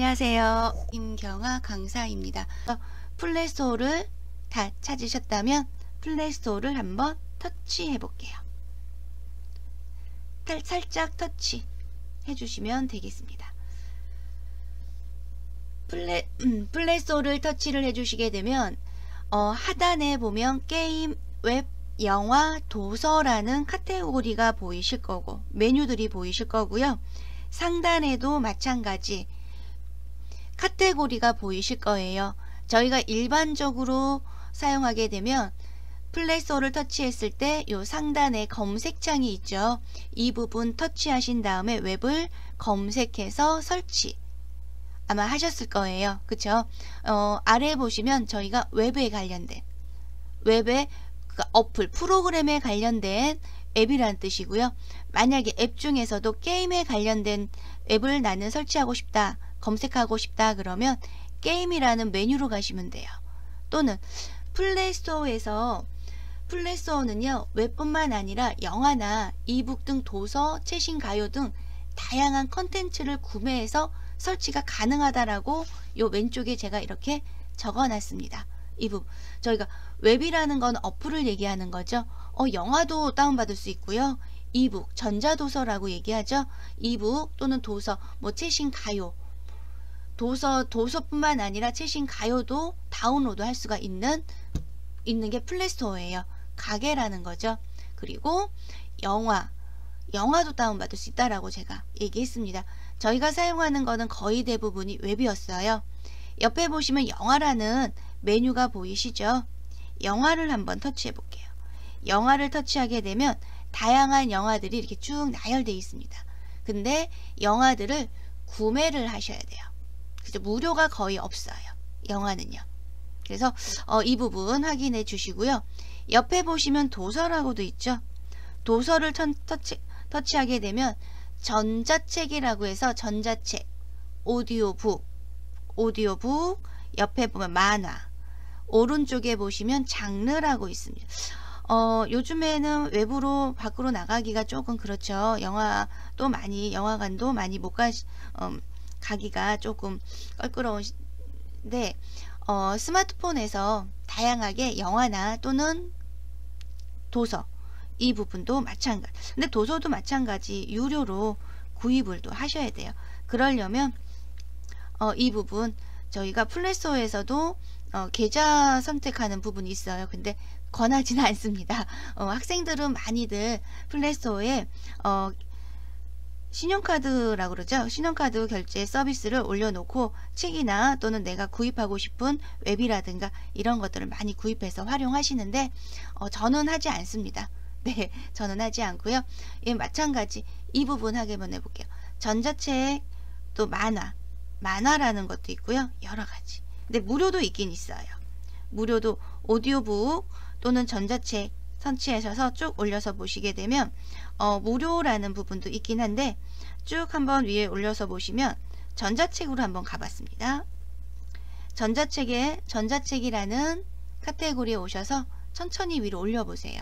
안녕하세요. 임경아 강사입니다. 플레이스토어를 다 찾으셨다면 플레이스토어를 한번 터치해 볼게요. 살짝 터치 해주시면 되겠습니다. 플레이스토어를 터치를 해주시게 되면 하단에 보면 게임, 웹, 영화, 도서라는 카테고리가 보이실 거고 메뉴들이 보이실 거고요. 상단에도 마찬가지 카테고리가 보이실 거예요. 저희가 일반적으로 사용하게 되면 플레이스토어를 터치했을 때 요 상단에 검색창이 있죠. 이 부분 터치하신 다음에 웹을 검색해서 설치 아마 하셨을 거예요. 그쵸? 아래에 보시면 저희가 웹에 관련된 웹의 어플 프로그램에 관련된 앱이라는 뜻이고요. 만약에 앱 중에서도 게임에 관련된 앱을 나는 설치하고 싶다, 검색하고 싶다 그러면 게임이라는 메뉴로 가시면 돼요. 또는 플레이스토어는요 웹뿐만 아니라 영화나 이북 등 도서, 최신 가요 등 다양한 컨텐츠를 구매해서 설치가 가능하다라고 요 왼쪽에 제가 이렇게 적어 놨습니다. 이 부분 저희가 웹이라는 건 어플을 얘기하는 거죠. 영화도 다운받을 수 있고요. 이북, 전자도서라고 얘기하죠. 이북 또는 도서, 최신 가요 도서뿐만 아니라 최신 가요도 다운로드 할 수가 있는 게 플레이스토어예요. 가게라는 거죠. 그리고 영화도 다운받을 수 있다라고 제가 얘기했습니다. 저희가 사용하는 거는 거의 대부분이 웹이었어요. 옆에 보시면 영화라는 메뉴가 보이시죠? 영화를 한번 터치해 볼게요. 영화를 터치하게 되면 다양한 영화들이 이렇게 쭉 나열되어 있습니다. 근데 영화들을 구매를 하셔야 돼요. 그래서 무료가 거의 없어요. 영화는요. 그래서 이 부분 확인해 주시고요. 옆에 보시면 도서라고도 있죠. 도서를 터치하게 되면 전자책이라고 해서 전자책, 오디오북, 옆에 보면 만화, 오른쪽에 보시면 장르라고 있습니다. 요즘에는 외부로 밖으로 나가기가 조금 그렇죠. 영화관도 많이 못 가기가 조금 껄끄러운데 스마트폰에서 다양하게 영화나 또는 도서 이 부분도 마찬가지. 근데 도서도 마찬가지 유료로 구입을 또 하셔야 돼요. 그러려면 이 부분 저희가 플레이스토어에서도 계좌 선택하는 부분이 있어요. 근데 권하지는 않습니다. 학생들은 많이들 플레이스토어에 신용카드라고 그러죠. 신용카드 결제 서비스를 올려놓고 책이나 또는 내가 구입하고 싶은 웹이라든가 이런 것들을 많이 구입해서 활용하시는데 저는 하지 않습니다. 네, 저는 하지 않고요. 예, 마찬가지 이 부분 확인해 볼게요. 전자책 또 만화라는 것도 있고요. 여러 가지. 근데 무료도 있긴 있어요. 무료도 오디오북 또는 전자책 설치하셔서 쭉 올려서 보시게 되면 무료라는 부분도 있긴 한데 쭉 한번 위에 올려서 보시면 전자책으로 한번 가봤습니다. 전자책이라는 카테고리에 오셔서 천천히 위로 올려보세요.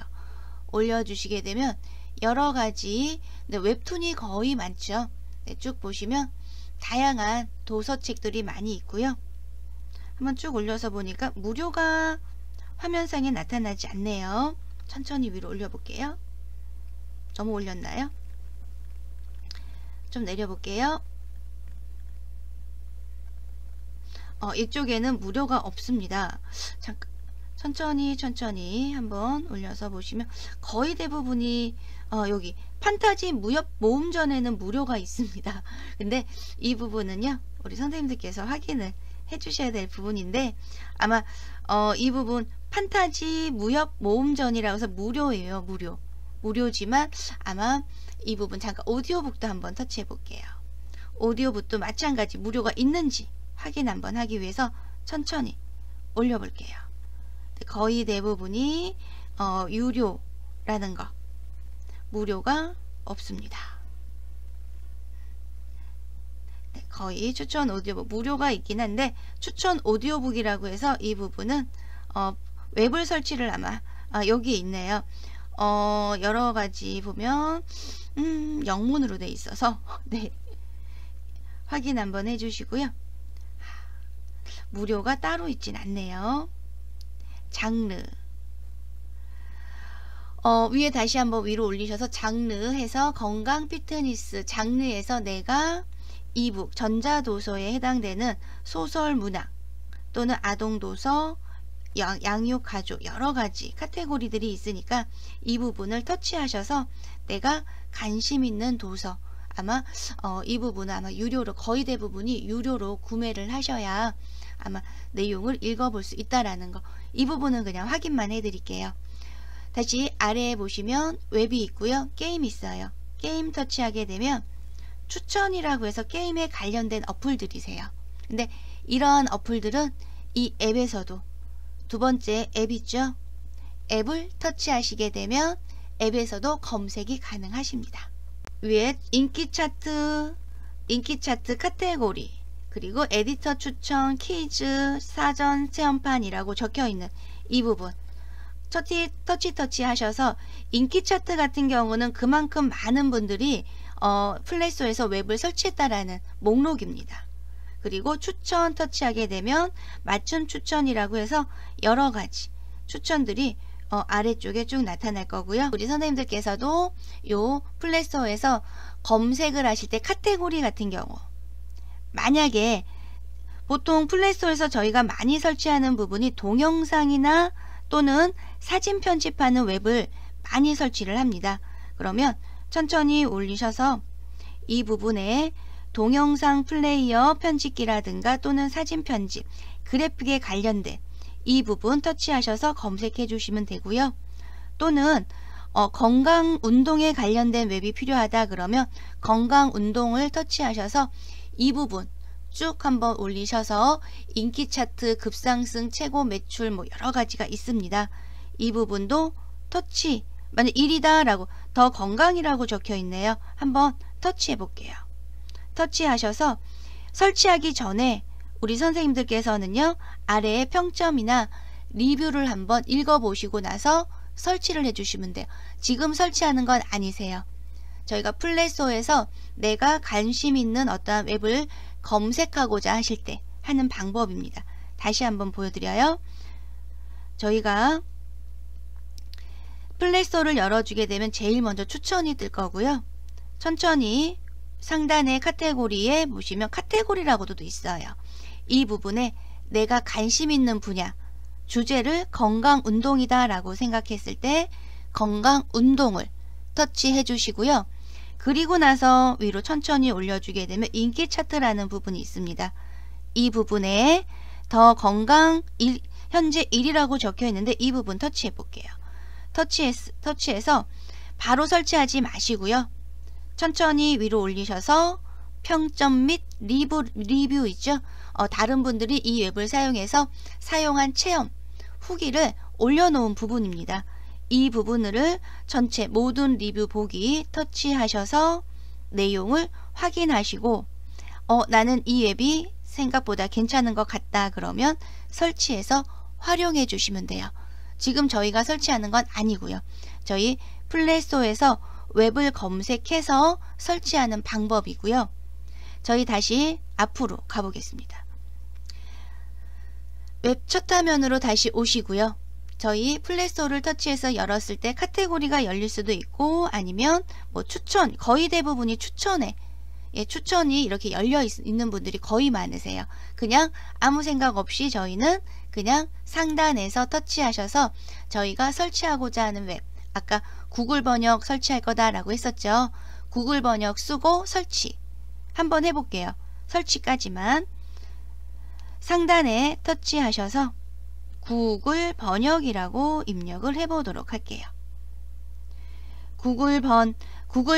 올려주시게 되면 여러가지 웹툰이 거의 많죠. 네, 쭉 보시면 다양한 도서책들이 많이 있고요. 한번 쭉 올려서 보니까 무료가 화면상에 나타나지 않네요. 천천히 위로 올려볼게요. 너무 올렸나요? 좀 내려볼게요. 이쪽에는 무료가 없습니다. 잠깐 천천히 한번 올려서 보시면 거의 대부분이 여기 판타지 무협 모음전에는 무료가 있습니다. 근데 이 부분은요 우리 선생님들께서 확인을 해 주셔야 될 부분인데 아마 이 부분 판타지 무협 모음전이라고 해서 무료예요. 무료지만 아마 이 부분 잠깐 오디오북도 한번 터치해 볼게요. 오디오북도 마찬가지 무료가 있는지 확인 한번 하기 위해서 천천히 올려 볼게요. 거의 대부분이 유료라는 거 무료가 없습니다. 네, 거의 추천 오디오북 무료가 있긴 한데 추천 오디오북이라고 해서 이 부분은 웹을 설치를 아마 여기에 있네요. 여러가지 보면 영문으로 돼 있어서 네, 확인 한번 해주시고요. 무료가 따로 있진 않네요. 장르. 위에 다시 한번 위로 올리셔서 장르 해서 건강 피트니스 장르에서 내가 이북 전자도서에 해당되는 소설 문학 또는 아동도서 양육 가족 여러가지 카테고리들이 있으니까 이 부분을 터치하셔서 내가 관심 있는 도서 아마 이 부분은 아마 유료로 거의 대부분이 유료로 구매를 하셔야 아마 내용을 읽어볼 수 있다라는 거 이 부분은 그냥 확인만 해드릴게요. 다시 아래에 보시면 웹이 있고요. 게임 있어요. 게임 터치하게 되면 추천이라고 해서 게임에 관련된 어플들이세요. 근데 이러한 어플들은 이 앱에서도 두 번째 앱 있죠. 앱을 터치하시게 되면 앱에서도 검색이 가능하십니다. 위에 인기 차트 카테고리 그리고 에디터 추천 퀴즈 사전 체험판이라고 적혀있는 이 부분 터치 하셔서 인기 차트 같은 경우는 그만큼 많은 분들이 플레이스토어에서 웹을 설치했다라는 목록입니다. 그리고 추천 터치하게 되면 맞춤 추천이라고 해서 여러가지 추천들이 아래쪽에 쭉 나타날 거고요. 우리 선생님들께서도 요 플레이스토어에서 검색을 하실 때 카테고리 같은 경우 만약에 보통 플레이스토어에서 저희가 많이 설치하는 부분이 동영상이나 또는 사진 편집하는 웹을 많이 설치를 합니다. 그러면 천천히 올리셔서 이 부분에 동영상 플레이어 편집기라든가 또는 사진 편집 그래픽에 관련된 이 부분 터치하셔서 검색해 주시면 되고요. 또는 건강 운동에 관련된 웹이 필요하다 그러면 건강 운동을 터치하셔서 이 부분 쭉 한번 올리셔서 인기 차트 급상승 최고 매출 뭐 여러 가지가 있습니다. 이 부분도 터치 만약 1이다 라고 더 건강이라고 적혀 있네요. 한번 터치해 볼게요. 터치하셔서 설치하기 전에 우리 선생님들께서는요 아래에 평점이나 리뷰를 한번 읽어보시고 나서 설치를 해주시면 돼요. 지금 설치하는 건 아니세요. 저희가 플레이스토어에서 내가 관심 있는 어떠한 웹을 검색하고자 하실 때 하는 방법입니다. 다시 한번 보여드려요. 저희가 플레이스토어를 열어주게 되면 제일 먼저 추천이 뜰 거고요. 천천히 상단의 카테고리에 보시면 카테고리라고도 있어요. 이 부분에 내가 관심 있는 분야 주제를 건강운동이다 라고 생각했을 때 건강운동을 터치해 주시고요. 그리고 나서 위로 천천히 올려주게 되면 인기 차트라는 부분이 있습니다. 이 부분에 더 건강 현재 1이라고 적혀 있는데 이 부분 터치해 볼게요. 터치해서 바로 설치하지 마시고요. 천천히 위로 올리셔서 평점 및 리뷰 있죠. 다른 분들이 이 웹을 사용해서 사용한 체험 후기를 올려놓은 부분입니다. 이 부분을 전체 모든 리뷰 보기 터치하셔서 내용을 확인하시고 나는 이 웹이 생각보다 괜찮은 것 같다 그러면 설치해서 활용해 주시면 돼요. 지금 저희가 설치하는 건 아니고요. 저희 플레이스토어에서 웹을 검색해서 설치하는 방법이고요. 저희 다시 앞으로 가보겠습니다. 웹 첫 화면으로 다시 오시고요. 저희 플레이스토어를 터치해서 열었을 때 카테고리가 열릴 수도 있고 아니면 뭐 추천 거의 대부분이 추천에 추천이 이렇게 열려 있는 분들이 거의 많으세요. 그냥 아무 생각 없이 저희는 그냥 상단에서 터치하셔서 저희가 설치하고자 하는 웹 아까 구글 번역 설치할 거다라고 했었죠. 구글 번역 쓰고 설치 한번 해볼게요. 설치까지만 상단에 터치하셔서 구글 번역이라고 입력을 해보도록 할게요. 구글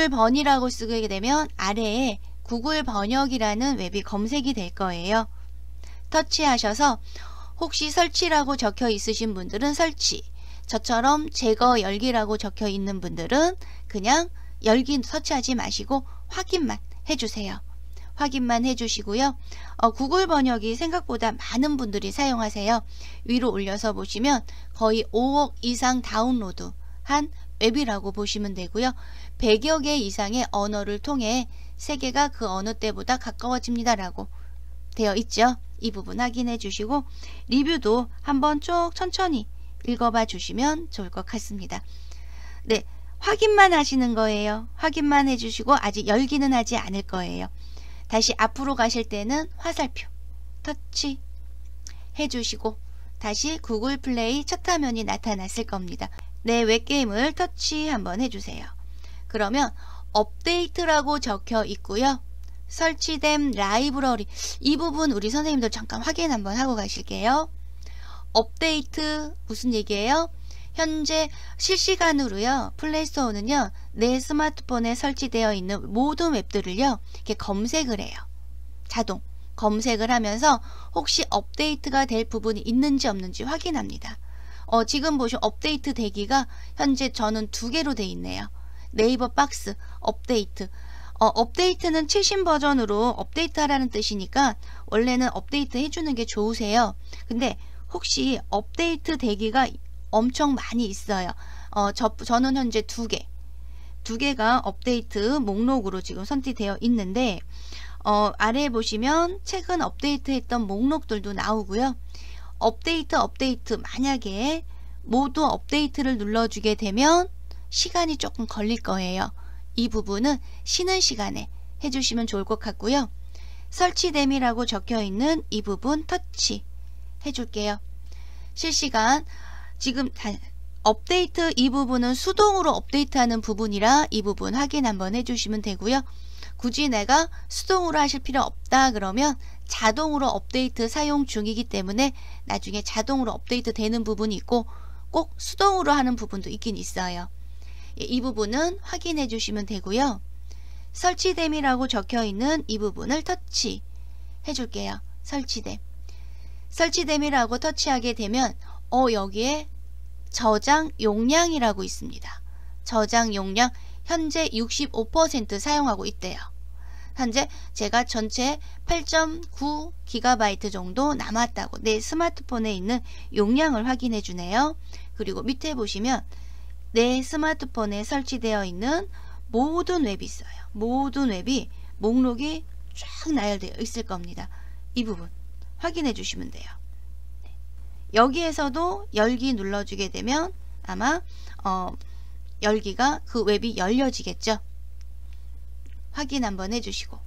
번이라고 쓰게 되면 아래에 구글 번역이라는 웹이 검색이 될 거예요. 터치하셔서 혹시 설치라고 적혀 있으신 분들은 설치, 저처럼 제거 열기라고 적혀 있는 분들은 그냥 열기 터치하지 마시고 확인만 해주세요. 확인만 해주시고요. 구글 번역이 생각보다 많은 분들이 사용하세요. 위로 올려서 보시면 거의 5억 이상 다운로드 한 웹이라고 보시면 되고요. 100여 개 이상의 언어를 통해 세계가 그 어느 때보다 가까워집니다 라고 되어 있죠. 이 부분 확인해 주시고 리뷰도 한번 쭉 천천히 읽어봐 주시면 좋을 것 같습니다. 네, 확인만 하시는 거예요. 확인만 해주시고 아직 열기는 하지 않을 거예요. 다시 앞으로 가실 때는 화살표 터치 해주시고 다시 구글 플레이 첫 화면이 나타났을 겁니다. 내 웹게임을 터치 한번 해주세요. 그러면 업데이트라고 적혀 있고요. 설치된 라이브러리, 이 부분 우리 선생님들 잠깐 확인 한번 하고 가실게요. 업데이트 무슨 얘기예요? 현재 실시간으로요, 플레이스토어는요, 내 스마트폰에 설치되어 있는 모든 웹들을요, 이렇게 검색을 해요. 자동 검색을 하면서 혹시 업데이트가 될 부분이 있는지 없는지 확인합니다. 지금 보시면 업데이트 되기가 현재 저는 2개로 돼 있네요. 네이버 박스 업데이트. 업데이트는 최신 버전으로 업데이트 하라는 뜻이니까 원래는 업데이트 해주는 게 좋으세요. 근데 혹시 업데이트 되기가 엄청 많이 있어요. 저는 현재 2개가 업데이트 목록으로 지금 선택되어 있는데 아래에 보시면 최근 업데이트 했던 목록들도 나오고요. 업데이트 만약에 모두 업데이트를 눌러주게 되면 시간이 조금 걸릴 거예요. 이 부분은 쉬는 시간에 해주시면 좋을 것 같고요. 설치됨이라고 적혀있는 이 부분 터치 해줄게요. 실시간 지금 업데이트 이 부분은 수동으로 업데이트하는 부분이라 이 부분 확인 한번 해주시면 되고요. 굳이 내가 수동으로 하실 필요 없다 그러면 자동으로 업데이트 사용 중이기 때문에 나중에 자동으로 업데이트 되는 부분이 있고 꼭 수동으로 하는 부분도 있긴 있어요. 이 부분은 확인해 주시면 되고요. 설치됨이라고 적혀있는 이 부분을 터치 해줄게요. 설치됨이라고 터치하게 되면 여기에 저장 용량이라고 있습니다. 저장 용량 현재 65% 사용하고 있대요. 현재 제가 전체 8.9GB 정도 남았다고 내 스마트폰에 있는 용량을 확인해 주네요. 그리고 밑에 보시면 내 스마트폰에 설치되어 있는 모든 웹이 있어요. 모든 웹이 목록이 쫙 나열되어 있을 겁니다. 이 부분 확인해 주시면 돼요. 여기에서도 열기 눌러주게 되면 아마 열기가 그 웹이 열려지겠죠. 확인 한번 해주시고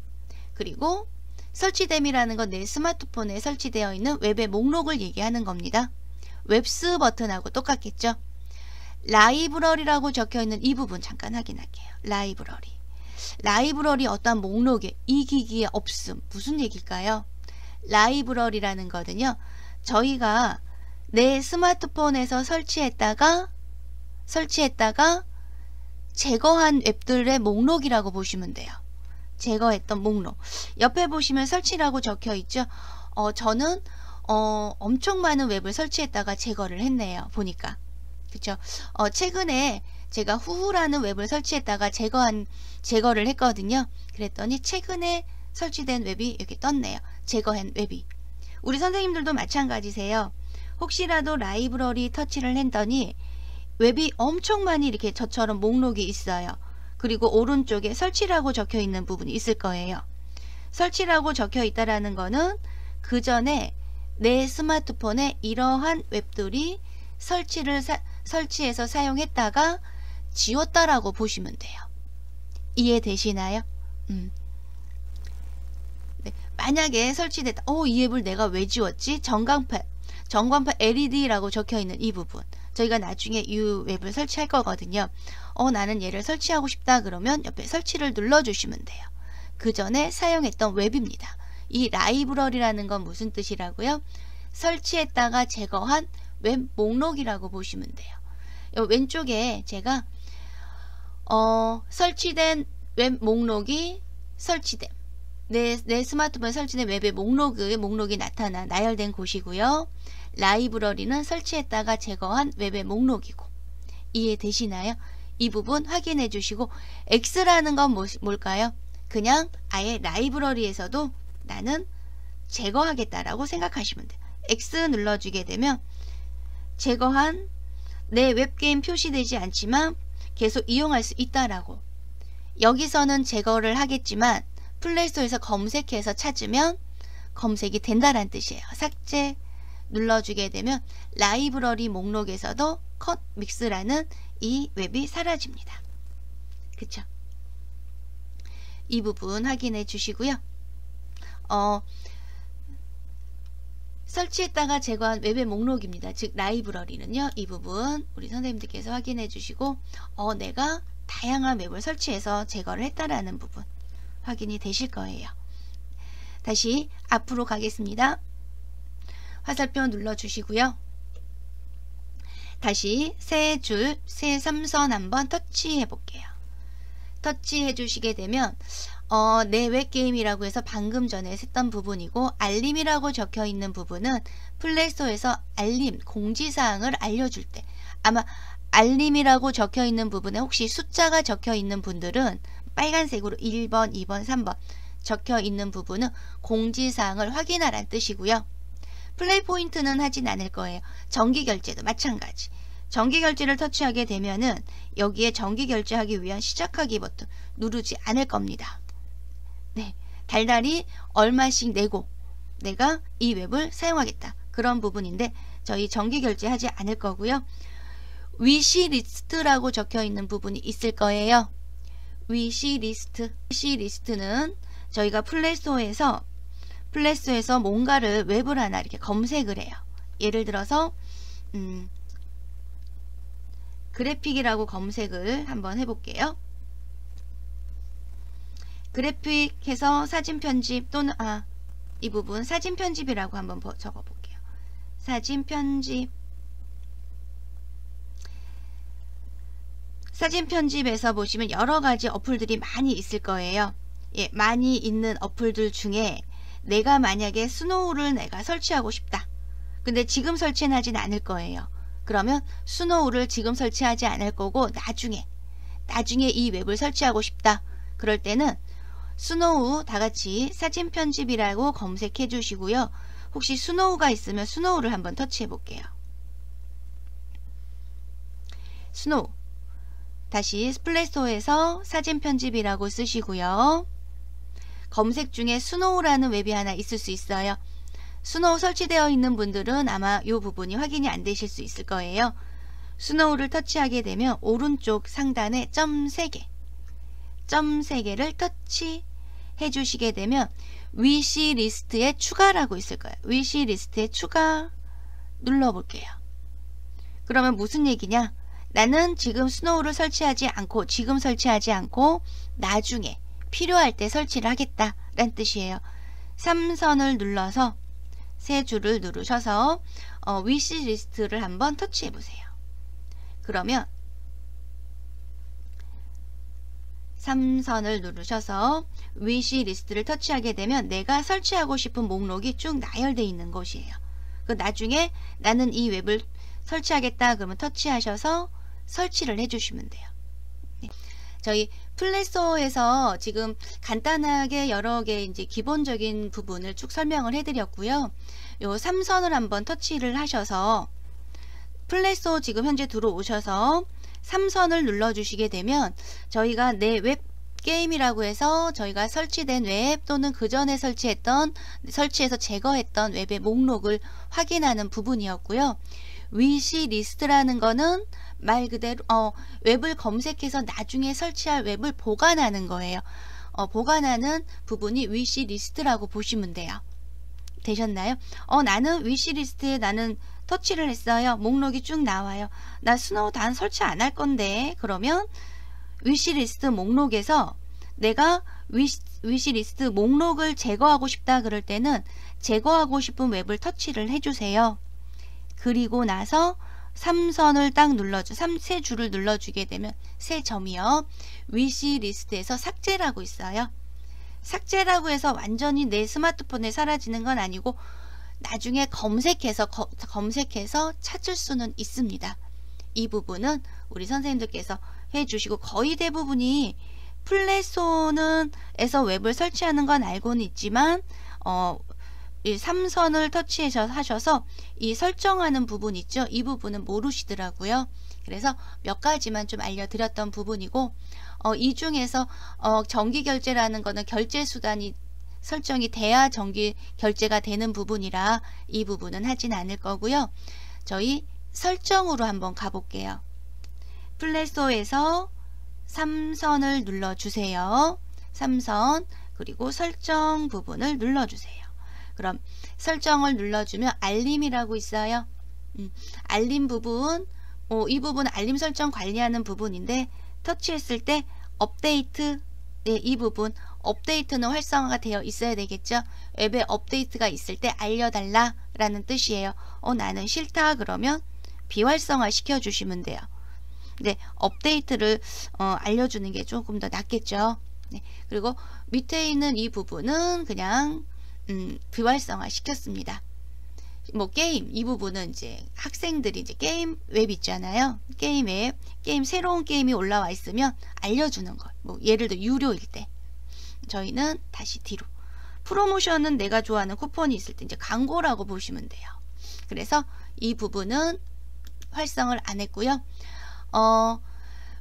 그리고 설치됨이라는 건 내 스마트폰에 설치되어 있는 웹의 목록을 얘기하는 겁니다. 웹스 버튼하고 똑같겠죠. 라이브러리라고 적혀있는 이 부분 잠깐 확인할게요. 라이브러리 어떠한 목록에 이 기기에 없음 무슨 얘기일까요? 라이브러리라는 거는요, 저희가 내 스마트폰에서 설치했다가 제거한 웹들의 목록이라고 보시면 돼요. 제거했던 목록. 옆에 보시면 설치라고 적혀 있죠. 저는 엄청 많은 웹을 설치했다가 제거를 했네요. 보니까. 그쵸? 최근에 제가 후후라는 웹을 설치했다가 제거를 했거든요. 그랬더니 최근에 설치된 웹이 이렇게 떴네요. 제거한 웹이. 우리 선생님들도 마찬가지세요. 혹시라도 라이브러리 터치를 했더니 웹이 엄청 많이 이렇게 저처럼 목록이 있어요. 그리고 오른쪽에 설치라고 적혀 있는 부분이 있을 거예요. 설치라고 적혀 있다라는 거는 그 전에 내 스마트폰에 이러한 웹들이 설치해서 사용했다가 지웠다라고 보시면 돼요. 이해되시나요? 네, 만약에 설치됐다. 이 앱을 내가 왜 지웠지? 전광판 LED라고 적혀있는 이 부분. 저희가 나중에 이 웹을 설치할 거거든요. 나는 얘를 설치하고 싶다 그러면 옆에 설치를 눌러주시면 돼요. 그 전에 사용했던 웹입니다. 이 라이브러리라는 건 무슨 뜻이라고요? 설치했다가 제거한 웹 목록이라고 보시면 돼요. 왼쪽에 제가 설치된 웹 목록이 설치됨. 내 스마트폰에 설치된 웹의 목록이 나열된 곳이고요. 라이브러리는 설치했다가 제거한 웹의 목록이고. 이해되시나요? 이 부분 확인해 주시고 X라는 건 뭘까요? 그냥 아예 라이브러리에서도 나는 제거하겠다라고 생각하시면 돼요. X 눌러주게 되면 제거한 내 웹게임 표시되지 않지만 계속 이용할 수 있다라고. 여기서는 제거를 하겠지만 플레이스토어에서 검색해서 찾으면 검색이 된다는 뜻이에요. 삭제 눌러주게 되면 라이브러리 목록에서도 컷 믹스라는 이 웹이 사라집니다. 그쵸? 이 부분 확인해 주시고요. 설치했다가 제거한 웹의 목록입니다. 즉 라이브러리는요. 이 부분 우리 선생님들께서 확인해 주시고 내가 다양한 웹을 설치해서 제거를 했다라는 부분 확인이 되실 거예요. 다시 앞으로 가겠습니다. 화살표 눌러 주시고요. 다시 세 줄, 세 삼선 한번 터치해 볼게요. 터치해 주시게 되면 내 웹게임이라고 해서 방금 전에 했던 부분이고, 알림이라고 적혀 있는 부분은 플레이스토어에서 알림, 공지사항을 알려줄 때, 아마 알림이라고 적혀 있는 부분에 혹시 숫자가 적혀 있는 분들은 빨간색으로 1번, 2번, 3번 적혀 있는 부분은 공지사항을 확인하라는 뜻이고요. 플레이 포인트는 하진 않을 거예요. 정기결제도 마찬가지. 정기결제를 터치하게 되면은 여기에 정기결제하기 위한 시작하기 버튼 누르지 않을 겁니다. 네, 달달이 얼마씩 내고 내가 이 웹을 사용하겠다. 그런 부분인데 저희 정기결제 하지 않을 거고요. 위시리스트라고 적혀 있는 부분이 있을 거예요. 위시리스트는 저희가 플레이스토어에서 뭔가를 웹을 하나 이렇게 검색을 해요. 예를 들어서 그래픽이라고 검색을 한번 해볼게요. 그래픽해서 사진 편집 또는 이 부분 사진 편집이라고 한번 적어 볼게요. 사진 편집에서 보시면 여러 가지 어플들이 많이 있을 거예요. 예, 많이 있는 어플들 중에 내가 만약에 스노우를 내가 설치하고 싶다. 근데 지금 설치는 하진 않을 거예요. 그러면 스노우를 지금 설치하지 않을 거고 나중에 이 웹을 설치하고 싶다. 그럴 때는 스노우 다같이 사진 편집이라고 검색해 주시고요. 혹시 스노우가 있으면 스노우를 한번 터치해 볼게요. 스노우 다시 플레이스토어에서 사진 편집이라고 쓰시고요. 검색 중에 스노우라는 웹이 하나 있을 수 있어요. 스노우 설치되어 있는 분들은 아마 이 부분이 확인이 안 되실 수 있을 거예요. 스노우를 터치하게 되면 오른쪽 상단에 점 3개를 터치해 주시게 되면 위시리스트에 추가라고 있을 거예요. 위시리스트에 추가 눌러볼게요. 그러면 무슨 얘기냐? 나는 지금 스노우를 설치하지 않고 나중에 필요할 때 설치를 하겠다 라는 뜻이에요. 3선을 눌러서 세 줄을 누르셔서 위시리스트를 한번 터치해 보세요. 그러면 3선을 누르셔서 위시리스트를 터치하게 되면 내가 설치하고 싶은 목록이 쭉 나열되어 있는 곳이에요. 그 나중에 나는 이 웹을 설치하겠다 그러면 터치하셔서 설치를 해주시면 돼요. 네. 저희 플레이스토어에서 지금 간단하게 여러 개 이제 기본적인 부분을 쭉 설명을 해드렸고요. 요 3선을 한번 터치를 하셔서 플레이스토어 지금 현재 들어오셔서 3선을 눌러주시게 되면 저희가 내 웹 게임이라고 해서 저희가 설치된 웹 또는 그 전에 설치해서 제거했던 웹의 목록을 확인하는 부분이었고요. 위시리스트라는 거는 말 그대로 웹을 검색해서 나중에 설치할 웹을 보관하는 거예요. 보관하는 부분이 위시리스트라고 보시면 돼요. 되셨나요? 나는 위시리스트에 나는 터치를 했어요. 목록이 쭉 나와요. 나 스노우 단 설치 안 할 건데 그러면 위시리스트 목록에서 내가 위시리스트 목록을 제거하고 싶다 그럴 때는 제거하고 싶은 웹을 터치를 해주세요. 그리고 나서 3선을 딱 세 줄을 눌러주게 되면 세 점이요. 위시리스트에서 삭제라고 있어요. 삭제라고 해서 완전히 내 스마트폰에 사라지는 건 아니고 나중에 검색해서 찾을 수는 있습니다. 이 부분은 우리 선생님들께서 해주시고 거의 대부분이 플레이스토어에서 웹을 설치하는 건 알고는 있지만 이 3선을 터치하셔서 이 설정하는 부분 있죠. 이 부분은 모르시더라고요. 그래서 몇 가지만 좀 알려드렸던 부분이고 이 중에서 정기결제라는 거는 결제 수단이 설정이 돼야 정기 결제가 되는 부분이라 이 부분은 하진 않을 거고요. 저희 설정으로 한번 가볼게요. 플레이스토어에서 3선을 눌러주세요. 3선 그리고 설정 부분을 눌러주세요. 그럼 설정을 눌러주면 알림이라고 있어요. 알림 부분, 이 부분 알림 설정 관리하는 부분인데 터치했을 때 업데이트, 네, 이 부분 업데이트는 활성화가 되어 있어야 되겠죠. 앱에 업데이트가 있을 때 알려달라 라는 뜻이에요. 나는 싫다 그러면 비활성화 시켜주시면 돼요. 네, 업데이트를 알려주는 게 조금 더 낫겠죠. 네, 그리고 밑에 있는 이 부분은 그냥 비활성화 시켰습니다. 뭐 게임 이 부분은 이제 학생들이 이제 게임 웹 있잖아요. 게임 앱, 게임 새로운 게임이 올라와 있으면 알려주는 거. 뭐 예를 들어 유료일 때 저희는 다시 뒤로 프로모션은 내가 좋아하는 쿠폰이 있을 때 이제 광고라고 보시면 돼요. 그래서 이 부분은 활성을 안 했고요.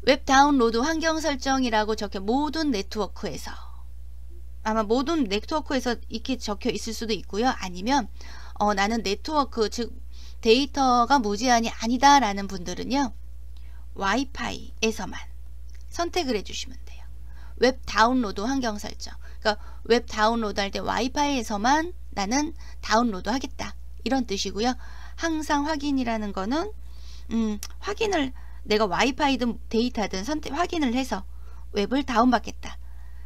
웹 다운로드 환경 설정이라고 적혀 모든 네트워크에서 아마 모든 네트워크에서 이렇게 적혀 있을 수도 있고요. 아니면 나는 네트워크 즉 데이터가 무제한이 아니다 라는 분들은요. 와이파이에서만 선택을 해주시면 돼요. 웹 다운로드 환경 설정. 그러니까 웹 다운로드 할 때 와이파이에서만 나는 다운로드 하겠다. 이런 뜻이고요. 항상 확인이라는 거는 확인을 내가 와이파이든 데이터든 확인을 해서 웹을 다운받겠다.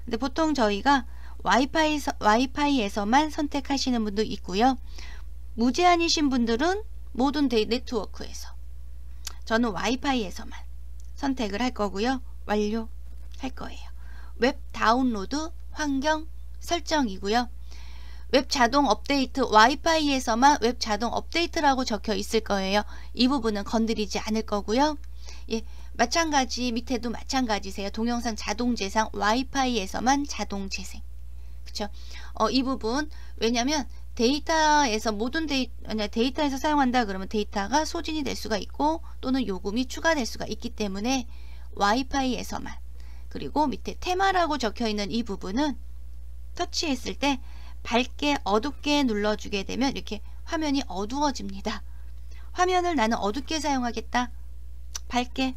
근데 보통 저희가 와이파이에서만 선택하시는 분도 있고요. 무제한이신 분들은 모든 네트워크에서, 저는 와이파이에서만 선택을 할 거고요. 완료 할 거예요. 웹 다운로드 환경 설정이고요. 웹 자동 업데이트, 와이파이에서만 웹 자동 업데이트라고 적혀 있을 거예요. 이 부분은 건드리지 않을 거고요. 예, 마찬가지 밑에도 마찬가지세요. 동영상 자동 재생, 와이파이에서만 자동 재생. 그쵸? 이 부분 왜냐면 데이터에서 모든 데이터에서 사용한다 그러면 데이터가 소진이 될 수가 있고 또는 요금이 추가될 수가 있기 때문에 와이파이에서만. 그리고 밑에 테마라고 적혀 있는 이 부분은 터치했을 때 밝게 어둡게 눌러주게 되면 이렇게 화면이 어두워집니다. 화면을 나는 어둡게 사용하겠다. 밝게.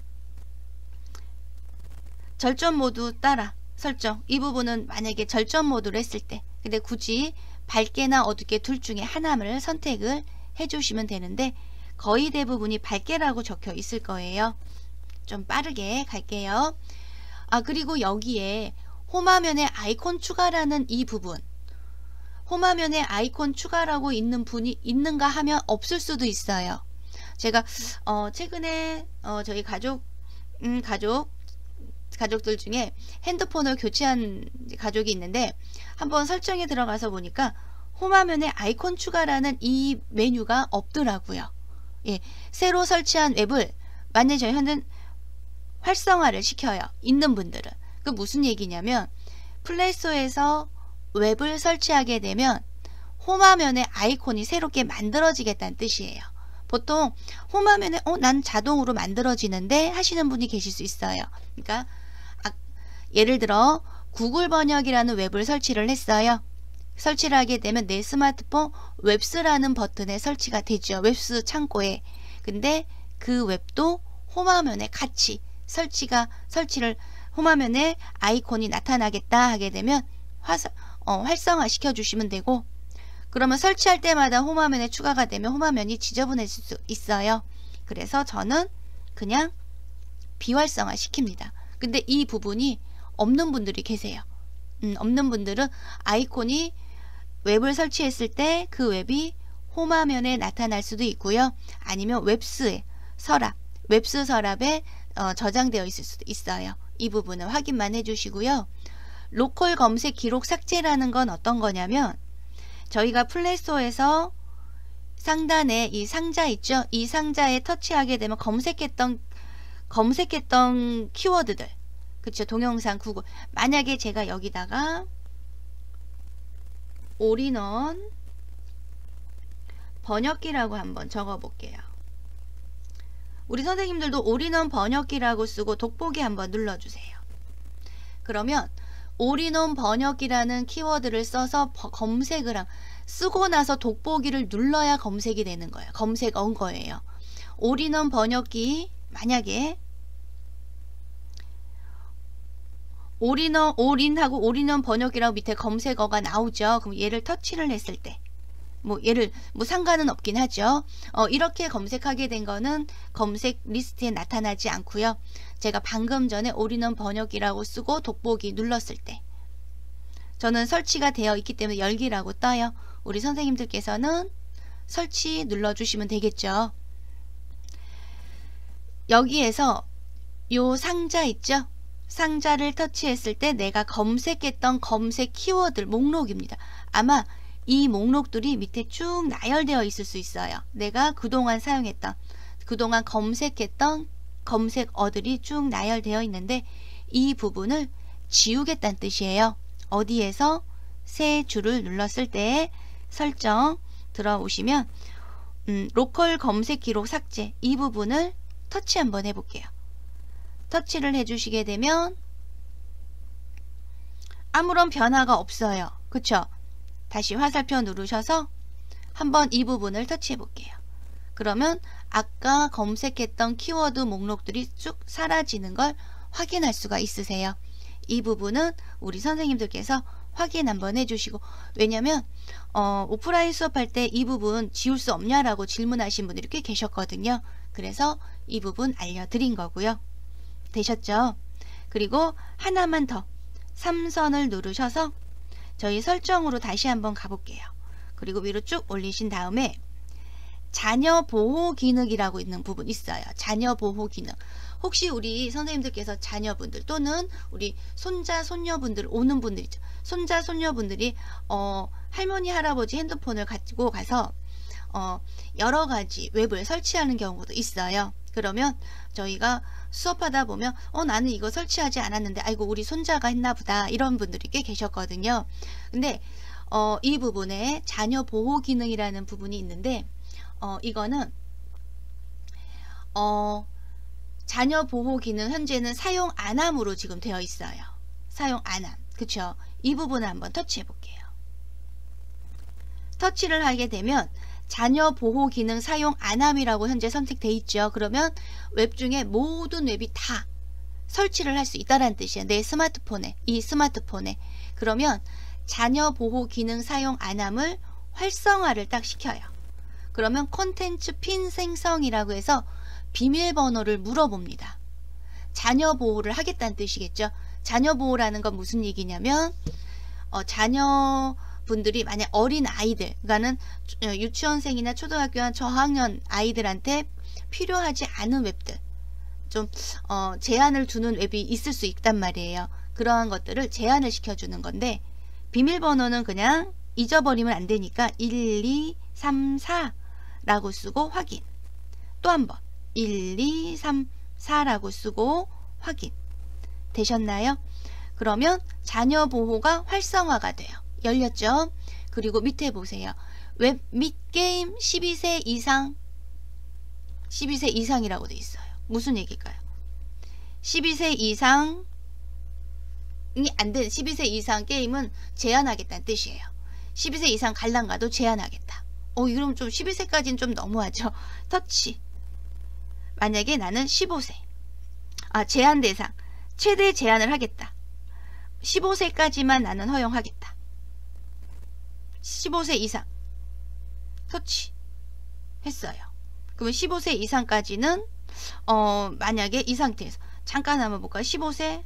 절전 모드 따라 설정. 이 부분은 만약에 절전 모드를 했을 때 근데 굳이 밝게나 어둡게 둘 중에 하나를 선택을 해주시면 되는데 거의 대부분이 밝게라고 적혀 있을 거예요. 좀 빠르게 갈게요. 그리고 여기에 홈화면에 아이콘 추가라는 이 부분, 홈화면에 아이콘 추가라고 있는 분이 있는가 하면 없을 수도 있어요. 제가 최근에 저희 가족들 중에 핸드폰을 교체한 가족이 있는데 한번 설정에 들어가서 보니까 홈화면에 아이콘 추가라는 이 메뉴가 없더라고요. 예, 새로 설치한 웹을 만약에 저희는 활성화를 시켜요. 있는 분들은. 그 무슨 얘기냐면 플레이스토어에서 웹을 설치하게 되면 홈화면에 아이콘이 새롭게 만들어지겠다는 뜻이에요. 보통 홈화면에 난 자동으로 만들어지는데 하시는 분이 계실 수 있어요. 그러니까 예를 들어 구글 번역이라는 웹을 설치를 했어요. 설치를 하게 되면 내 스마트폰 웹스라는 버튼에 설치가 되죠. 웹스 창고에. 근데 그 웹도 홈화면에 같이 설치를 홈화면에 아이콘이 나타나겠다 하게 되면 활성화 시켜주시면 되고, 그러면 설치할 때마다 홈화면에 추가가 되면 홈화면이 지저분해질 수 있어요. 그래서 저는 그냥 비활성화 시킵니다. 근데 이 부분이 없는 분들이 계세요. 없는 분들은 아이콘이 웹을 설치했을 때 그 웹이 홈화면에 나타날 수도 있고요. 아니면 웹스 서랍에 저장되어 있을 수도 있어요. 이 부분은 확인만 해주시고요. 로컬 검색 기록 삭제라는 건 어떤 거냐면 저희가 플레이스토어에서 상단에 이 상자 있죠? 이 상자에 터치하게 되면 검색했던 키워드들, 그쵸? 동영상, 구글. 만약에 제가 여기다가 올인원 번역기라고 한번 적어 볼게요. 우리 선생님들도 올인원 번역기라고 쓰고 돋보기 한번 눌러주세요. 그러면 올인원 번역기라는 키워드를 써서 검색을 쓰고 나서 돋보기를 눌러야 검색이 되는 거예요. 검색어인 거예요. 올인원 번역기 만약에 올인하고 올인원 번역기라고 밑에 검색어가 나오죠. 그럼 얘를 터치를 했을 때 얘를 상관은 없긴 하죠. 이렇게 검색하게 된 거는 검색 리스트에 나타나지 않고요. 제가 방금 전에 올인원 번역기라고 쓰고 돋보기 눌렀을 때 저는 설치가 되어 있기 때문에 열기라고 떠요. 우리 선생님들께서는 설치 눌러주시면 되겠죠. 여기에서 요 상자 있죠? 상자를 터치했을 때 내가 검색했던 검색 키워드 목록입니다. 아마 이 목록들이 밑에 쭉 나열되어 있을 수 있어요. 내가 그동안 사용했던, 그동안 검색했던 검색어들이 쭉 나열되어 있는데 이 부분을 지우겠다는 뜻이에요. 어디에서 새 줄을 눌렀을 때 설정 들어오시면 로컬 검색 기록 삭제 이 부분을 터치 한번 해볼게요. 터치를 해주시게 되면 아무런 변화가 없어요. 그쵸? 다시 화살표 누르셔서 한번 이 부분을 터치해 볼게요. 그러면 아까 검색했던 키워드 목록들이 쭉 사라지는 걸 확인할 수가 있으세요. 이 부분은 우리 선생님들께서 확인 한번 해주시고, 왜냐면 오프라인 수업할 때 이 부분 지울 수 없냐라고 질문하신 분들이 꽤 계셨거든요. 그래서 이 부분 알려드린 거고요. 되셨죠? 그리고 하나만 더 3선을 누르셔서 저희 설정으로 다시 한번 가볼게요. 그리고 위로 쭉 올리신 다음에 자녀 보호 기능이라고 있는 부분 있어요. 자녀 보호 기능. 혹시 우리 선생님들께서 자녀분들 또는 우리 손자 손녀분들 오는 분들 있죠. 손자 손녀분들이 할머니 할아버지 핸드폰을 가지고 가서 여러 가지 웹을 설치하는 경우도 있어요. 그러면 저희가 수업하다 보면 나는 이거 설치하지 않았는데 아이고 우리 손자가 했나 보다 이런 분들이 꽤 계셨거든요. 근데 이 부분에 자녀 보호 기능이라는 부분이 있는데 이거는 자녀 보호 기능 현재는 사용 안함으로 지금 되어 있어요. 사용 안함. 그쵸? 이 부분을 한번 터치해 볼게요. 터치를 하게 되면 자녀 보호 기능 사용 안함이라고 현재 선택되어 있죠. 그러면 웹 중에 모든 웹이 다 설치를 할 수 있다는 뜻이에요. 내 스마트폰에, 이 스마트폰에. 그러면 자녀 보호 기능 사용 안함을 활성화를 딱 시켜요. 그러면 콘텐츠 핀 생성이라고 해서 비밀번호를 물어봅니다. 자녀 보호를 하겠다는 뜻이겠죠. 자녀 보호라는 건 무슨 얘기냐면 자녀분들이 만약 어린 아이들, 그러니까는 유치원생이나 초등학교 저학년 아이들한테 필요하지 않은 웹들, 좀 제한을 두는 웹이 있을 수 있단 말이에요. 그러한 것들을 제한을 시켜주는 건데 비밀번호는 그냥 잊어버리면 안 되니까 1234라고 쓰고 확인. 또 한 번 1234라고 쓰고 확인. 되셨나요? 그러면 자녀 보호가 활성화가 돼요. 열렸죠? 그리고 밑에 보세요. 웹 및 게임 12세 이상 12세 이상이라고 돼 있어요. 무슨 얘기일까요? 12세 이상이 안 되는 12세 이상 게임은 제한하겠다는 뜻이에요. 12세 이상 관람가도 제한하겠다. 이러면 좀 12세까지는 좀 너무하죠. 터치. 만약에 나는 15세. 제한 대상. 최대 제한을 하겠다. 15세까지만 나는 허용하겠다. 15세 이상. 터치. 했어요. 그러면 15세 이상까지는 만약에 이 상태에서 잠깐 한번 볼까요? 15세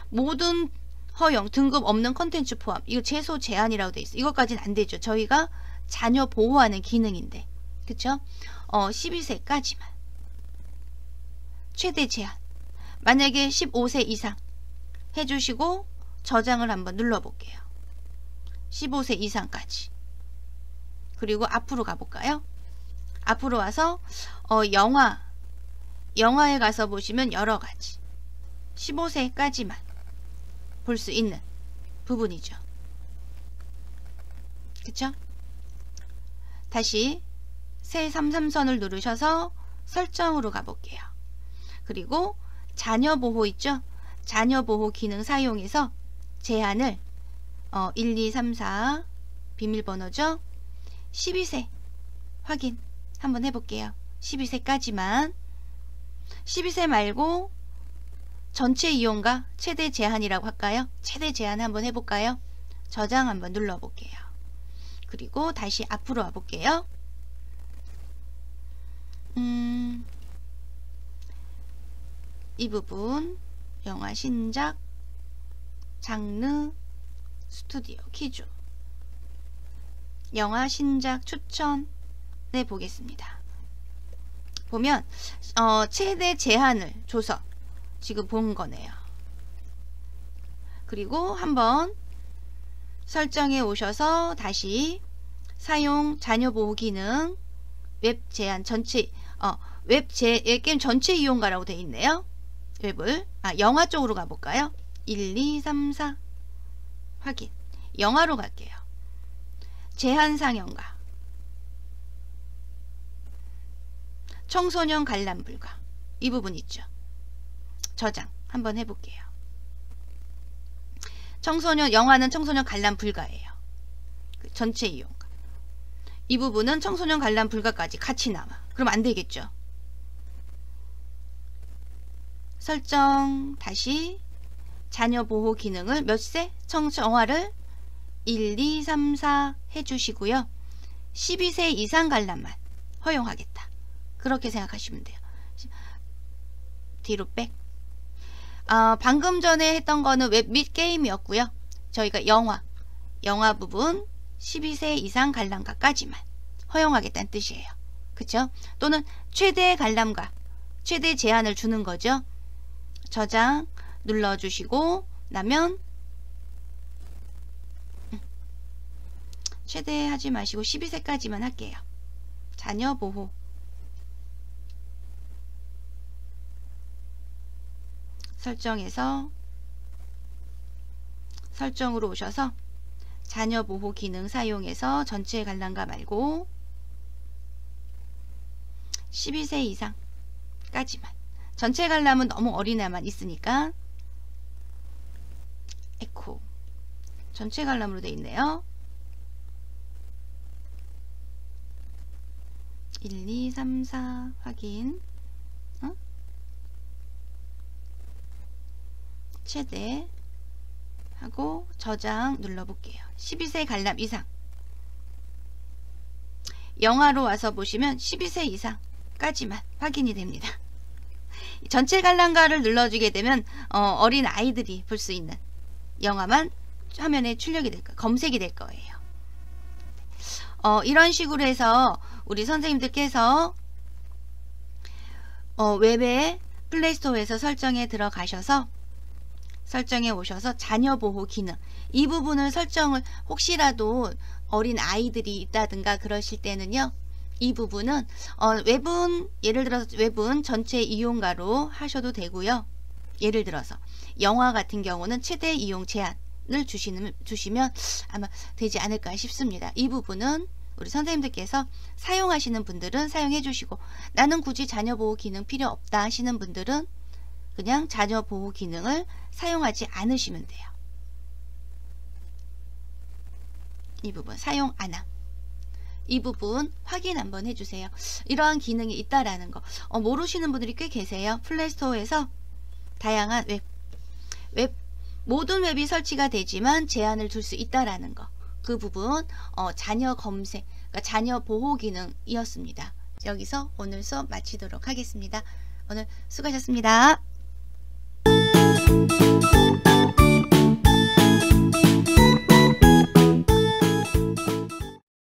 모든 허용 등급 없는 컨텐츠 포함. 이거 최소 제한이라고 돼 있어요. 이것까지는 안 되죠. 저희가 자녀 보호하는 기능인데. 그쵸? 12세까지만. 최대 제한. 만약에 15세 이상 해주시고 저장을 한번 눌러볼게요. 15세 이상까지. 그리고 앞으로 가볼까요? 앞으로 와서 영화에 가서 보시면 여러가지 15세까지만 볼 수 있는 부분이죠. 그쵸? 다시 새 33선을 누르셔서 설정으로 가볼게요. 그리고 자녀 보호 있죠? 자녀 보호 기능 사용해서 제한을 1, 2, 3, 4 비밀번호죠. 12세 확인 한번 해볼게요. 12세까지만. 12세 말고 전체 이용가 최대 제한이라고 할까요? 최대 제한 한번 해볼까요? 저장 한번 눌러볼게요. 그리고 다시 앞으로 와볼게요. 이 부분 영화 신작 장르 스튜디오 키주 영화 신작 추천해 보겠습니다. 보면 최대 제한을 줘서 지금 본 거네요. 그리고 한번 설정에 오셔서 다시 사용 자녀 보호 기능 웹 제한 전체 게임 전체 이용가라고 되어 있네요. 웹을 영화 쪽으로 가볼까요? 1, 2, 3, 4 확인. 영화로 갈게요. 제한 상영가 청소년 관람 불가 이 부분 있죠. 저장 한번 해볼게요. 영화는 청소년 관람 불가예요. 전체 이용가. 이 부분은 청소년 관람 불가까지 같이 나와. 그럼 안 되겠죠. 설정 다시 자녀 보호 기능을 몇 세? 영화를 1, 2, 3, 4 해주시고요. 12세 이상 관람만 허용하겠다. 그렇게 생각하시면 돼요. 뒤로 백. 방금 전에 했던 거는 웹 및 게임이었고요. 저희가 영화 부분 12세 이상 관람가까지만 허용하겠다는 뜻이에요. 그쵸? 또는 최대 관람가, 최대 제한을 주는 거죠. 저장 눌러주시고 나면 최대 하지 마시고 12세까지만 할게요. 자녀 보호 설정에서 설정으로 오셔서 자녀 보호 기능 사용해서 전체 관람가 말고 12세 이상까지만. 전체 관람은 너무 어린애만 있으니까 에코 전체 관람으로 되어 있네요. 1, 2, 3, 4 확인. 최대 하고 저장 눌러볼게요. 12세 관람 이상. 영화로 와서 보시면 12세 이상까지만 확인이 됩니다. 전체 관람가를 눌러주게 되면 어린 아이들이 볼 수 있는 영화만 화면에 출력이 될 거예요. 검색이 될 거예요. 이런 식으로 해서 우리 선생님들께서 웹에 플레이스토어에서 설정에 들어가셔서 설정에 오셔서 자녀 보호 기능 이 부분을 설정을 혹시라도 어린 아이들이 있다든가 그러실 때는요. 이 부분은 웹은 예를 들어서 웹은 전체 이용가로 하셔도 되고요. 예를 들어서 영화 같은 경우는 최대 이용 제한을 주시면 아마 되지 않을까 싶습니다. 이 부분은 우리 선생님들께서 사용하시는 분들은 사용해 주시고 나는 굳이 자녀 보호 기능 필요 없다 하시는 분들은 그냥 자녀 보호 기능을 사용하지 않으시면 돼요. 이 부분 사용 안 함. 이 부분 확인 한번 해주세요. 이러한 기능이 있다라는 거 모르시는 분들이 꽤 계세요. 플레이스토어에서 다양한 모든 웹이 설치가 되지만 제한을 둘 수 있다라는 거. 그 부분 자녀 검색, 그러니까 자녀 보호 기능이었습니다. 여기서 오늘 수업 마치도록 하겠습니다. 오늘 수고하셨습니다.